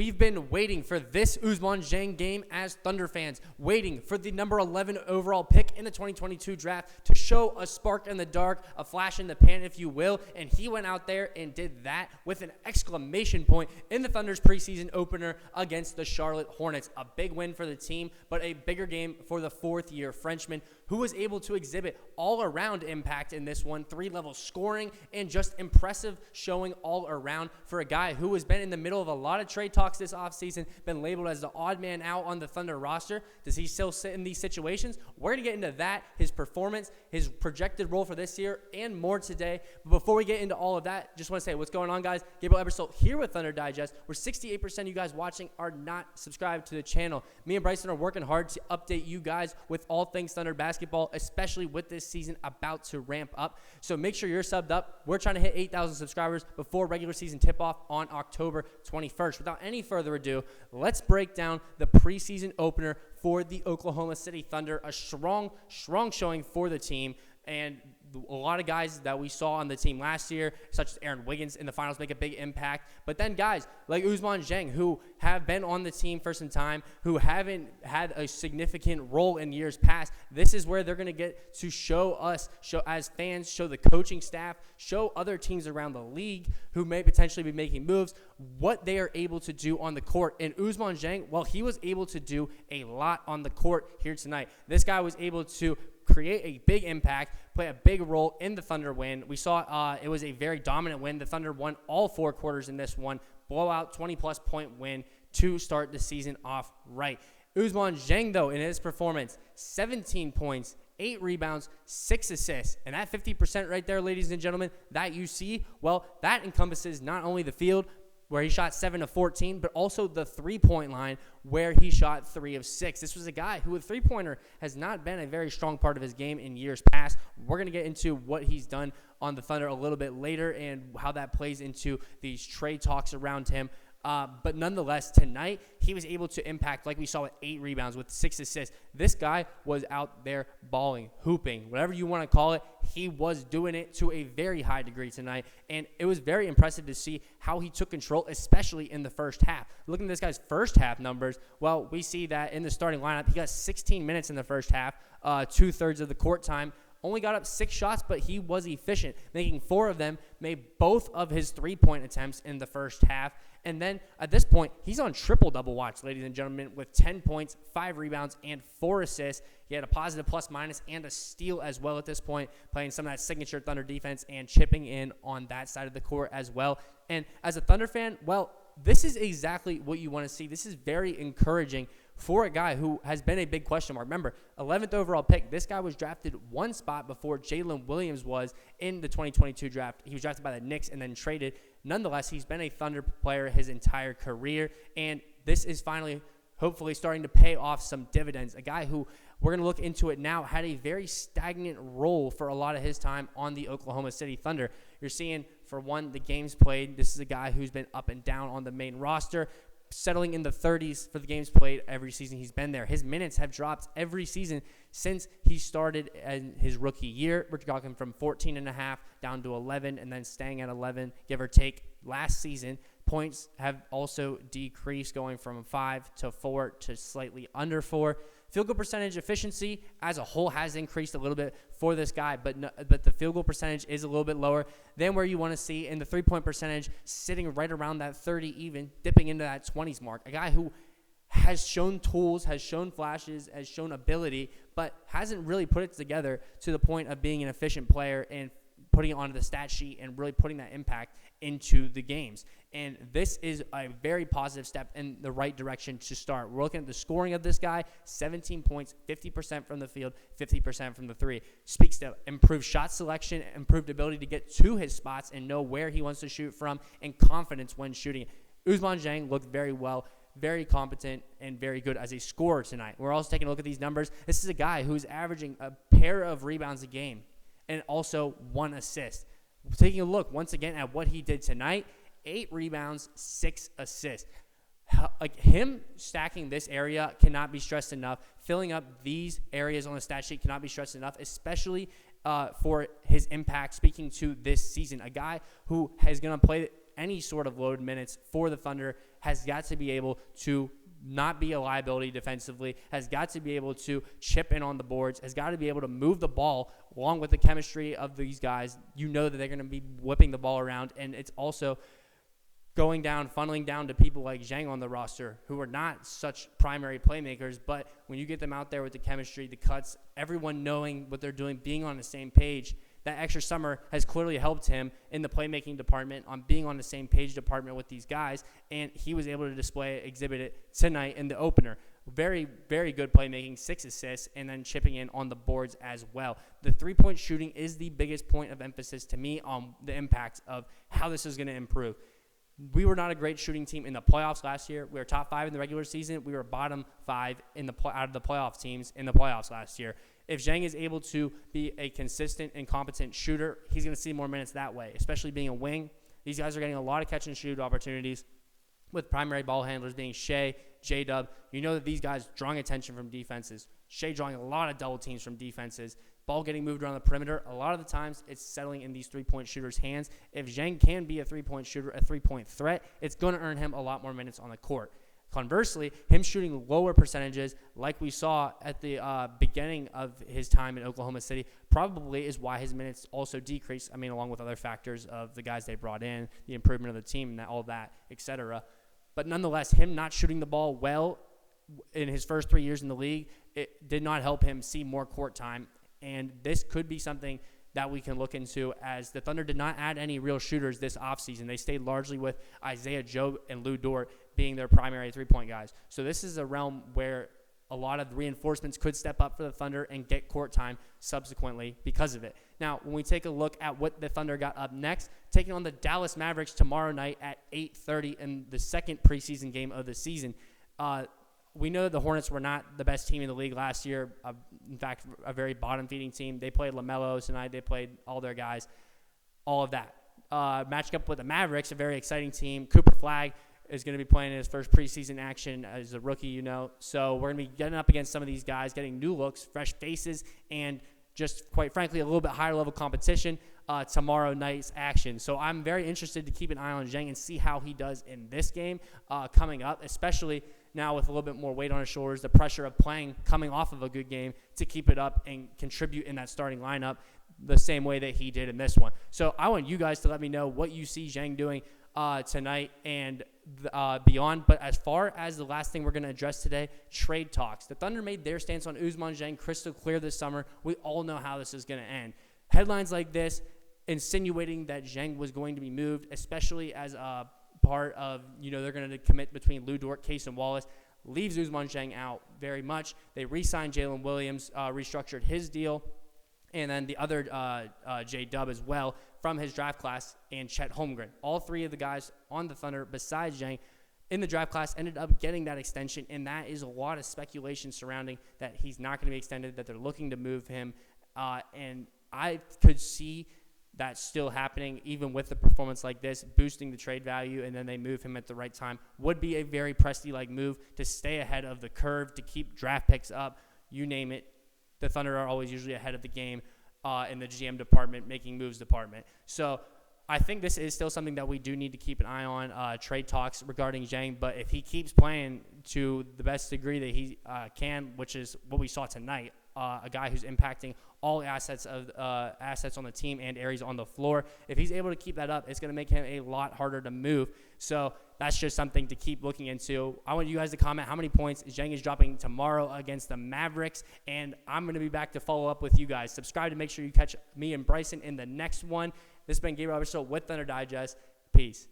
We've been waiting for this Ousmane Dieng game as Thunder fans, waiting for the number 11 overall pick in the 2022 draft to show a spark in the dark, a flash in the pan, if you will, and he went out there and did that with an exclamation point in the Thunder's preseason opener against the Charlotte Hornets. A big win for the team, but a bigger game for the fourth-year Frenchman, who was able to exhibit all-around impact in this one, 3-level scoring, and just impressive showing all around for a guy who has been in the middle of a lot of trade talks this offseason, been labeled as the odd man out on the Thunder roster. Does he still sit in these situations? We're going to get into that, his performance, his projected role for this year, and more today. But before we get into all of that, just want to say what's going on, guys. Gabriel Ebersole here with Thunder Digest, where 68% of you guys watching are not subscribed to the channel. Me and Bryson are working hard to update you guys with all things Thunder basketball, especially with this season about to ramp up. So make sure you're subbed up. We're trying to hit 8,000 subscribers before regular season tip-off on October 21st. Without any further ado, let's break down the preseason opener for the Oklahoma City Thunder. A strong showing for the team, and a lot of guys that we saw on the team last year, such as Aaron Wiggins in the finals, make a big impact. But then guys like Ousmane Dieng, who have been on the team for some time, who haven't had a significant role in years past, this is where they're going to get to show us, show as fans, show the coaching staff, show other teams around the league who may potentially be making moves, what they are able to do on the court. And Ousmane Dieng, well, he was able to do a lot on the court here tonight. This guy was able to create a big impact, play a big role in the Thunder win. We saw it was a very dominant win. The Thunder won all 4 quarters in this one. Blowout, 20-plus point win to start the season off right. Ousmane Dieng, though, in his performance, 17 points, 8 rebounds, 6 assists. And that 50% right there, ladies and gentlemen, that you see, well, that encompasses not only the field, where he shot 7 of 14, but also the three-point line where he shot 3 of 6. This was a guy who, a three-pointer, has not been a very strong part of his game in years past. We're going to get into what he's done on the Thunder a little bit later and how that plays into these trade talks around him. But nonetheless, tonight, he was able to impact, like we saw, with 8 rebounds, with 6 assists. This guy was out there balling, hooping, whatever you want to call it. He was doing it to a very high degree tonight, and it was very impressive to see how he took control, especially in the first half. Looking at this guy's first half numbers, well, we see that in the starting lineup, he got 16 minutes in the first half, 2/3 of the court time. Only got up 6 shots, but he was efficient, making 4 of them, made both of his 3-point attempts in the first half. And then at this point, he's on triple-double watch, ladies and gentlemen, with 10 points, 5 rebounds, and 4 assists. He had a positive plus-minus and a steal as well at this point, playing some of that signature Thunder defense and chipping in on that side of the court as well. And as a Thunder fan, well, this is exactly what you want to see. This is very encouraging for a guy who has been a big question mark. Remember, 11th overall pick. This guy was drafted 1 spot before Jalen Williams was in the 2022 draft. He was drafted by the Knicks and then traded. Nonetheless, he's been a Thunder player his entire career, and this is finally, hopefully, starting to pay off some dividends. A guy who, we're going to look into it now, had a very stagnant role for a lot of his time on the Oklahoma City Thunder. You're seeing, for one, the games played. This is a guy who's been up and down on the main roster, settling in the 30s for the games played every season he's been there. His minutes have dropped every season since he started in his rookie year. We're talking from 14.5 down to 11 and then staying at 11, give or take. Last season, points have also decreased, going from 5 to 4 to slightly under 4. Field goal percentage efficiency as a whole has increased a little bit for this guy, but the field goal percentage is a little bit lower than where you want to see. And the three-point percentage sitting right around that 30 even, dipping into that 20s mark. A guy who has shown tools, has shown flashes, has shown ability, but hasn't really put it together to the point of being an efficient player and putting it onto the stat sheet and really putting that impact into the games. And this is a very positive step in the right direction to start. We're looking at the scoring of this guy, 17 points, 50% from the field, 50% from the 3. Speaks to improved shot selection, improved ability to get to his spots and know where he wants to shoot from, and confidence when shooting. Ousmane Dieng looked very well, very competent, and very good as a scorer tonight. We're also taking a look at these numbers. This is a guy who's averaging a pair of rebounds a game and also 1 assist. Taking a look once again at what he did tonight, 8 rebounds, 6 assists. Like, him stacking this area cannot be stressed enough. Filling up these areas on the stat sheet cannot be stressed enough, especially for his impact speaking to this season. A guy who is going to play any sort of load minutes for the Thunder, has got to be able to not be a liability defensively, has got to be able to chip in on the boards, has got to be able to move the ball along with the chemistry of these guys. You know that they're going to be whipping the ball around, and it's also funneling down to people like Dieng on the roster who are not such primary playmakers, but when you get them out there with the chemistry, the cuts, everyone knowing what they're doing, being on the same page, that extra summer has clearly helped him in the playmaking department on being on the same page department with these guys, and he was able to exhibit it tonight in the opener. Very, very good playmaking, 6 assists, and then chipping in on the boards as well. The three-point shooting is the biggest point of emphasis to me on the impact of how this is going to improve. We were not a great shooting team in the playoffs last year. We were top 5 in the regular season. We were bottom 5 out of the playoff teams in the playoffs last year. If Dieng is able to be a consistent and competent shooter, he's going to see more minutes that way, especially being a wing. These guys are getting a lot of catch-and-shoot opportunities with primary ball handlers being Shai, J-Dub. You know that these guys drawing attention from defenses. Shai drawing a lot of double teams from defenses. Ball getting moved around the perimeter. A lot of the times, it's settling in these three-point shooters' hands. If Dieng can be a three-point shooter, a three-point threat, it's going to earn him a lot more minutes on the court. Conversely, him shooting lower percentages like we saw at the beginning of his time in Oklahoma City probably is why his minutes also decreased. I mean, along with other factors of the guys they brought in, the improvement of the team, and all that, etc. But nonetheless, him not shooting the ball well in his first 3 years in the league, it did not help him see more court time. And this could be something that we can look into, as the Thunder did not add any real shooters this offseason. They stayed largely with Isaiah Joe and Lou Dort being their primary three-point guys. So this is a realm where a lot of reinforcements could step up for the Thunder and get court time subsequently because of it. Now, when we take a look at what the Thunder got up next, taking on the Dallas Mavericks tomorrow night at 8:30 in the second preseason game of the season. We know the Hornets were not the best team in the league last year. In fact, a very bottom-feeding team. They played LaMelo tonight. They played all their guys, all of that. Matched up with the Mavericks, a very exciting team. Cooper Flagg is going to be playing in his first preseason action as a rookie, you know. So we're going to be getting up against some of these guys, getting new looks, fresh faces, and just, quite frankly, a little bit higher-level competition tomorrow night's action. So I'm very interested to keep an eye on Dieng and see how he does in this game coming up, especially now with a little bit more weight on his shoulders, the pressure of coming off of a good game to keep it up and contribute in that starting lineup the same way that he did in this one. So I want you guys to let me know what you see Dieng doing tonight and beyond. But as far as the last thing we're going to address today, trade talks. The Thunder made their stance on Ousmane Dieng crystal clear this summer. We all know how this is going to end. Headlines like this insinuating that Dieng was going to be moved, especially as a part of, they're going to commit between Lou Dort, Cason Wallace, leaves Ousmane Dieng out very much. They re-signed Jalen Williams, restructured his deal, and then the other J-Dub as well from his draft class, and Chet Holmgren. All three of the guys on the Thunder besides Dieng in the draft class ended up getting that extension, and that is a lot of speculation surrounding that he's not going to be extended, that they're looking to move him, and I could see that still happening, even with a performance like this, boosting the trade value, and then they move him at the right time. Would be a very Presti-like move to stay ahead of the curve, to keep draft picks up, you name it. The Thunder are always usually ahead of the game in the GM department, making moves department. So I think this is still something that we do need to keep an eye on, trade talks regarding Dieng. But if he keeps playing to the best degree that he can, which is what we saw tonight, a guy who's impacting all assets on the team and areas on the floor. If he's able to keep that up, it's going to make him a lot harder to move. So that's just something to keep looking into. I want you guys to comment how many points Dieng is dropping tomorrow against the Mavericks, and I'm going to be back to follow up with you guys. Subscribe to make sure you catch me and Bryson in the next one. This has been Gabriel Ebersole with Thunder Digest. Peace.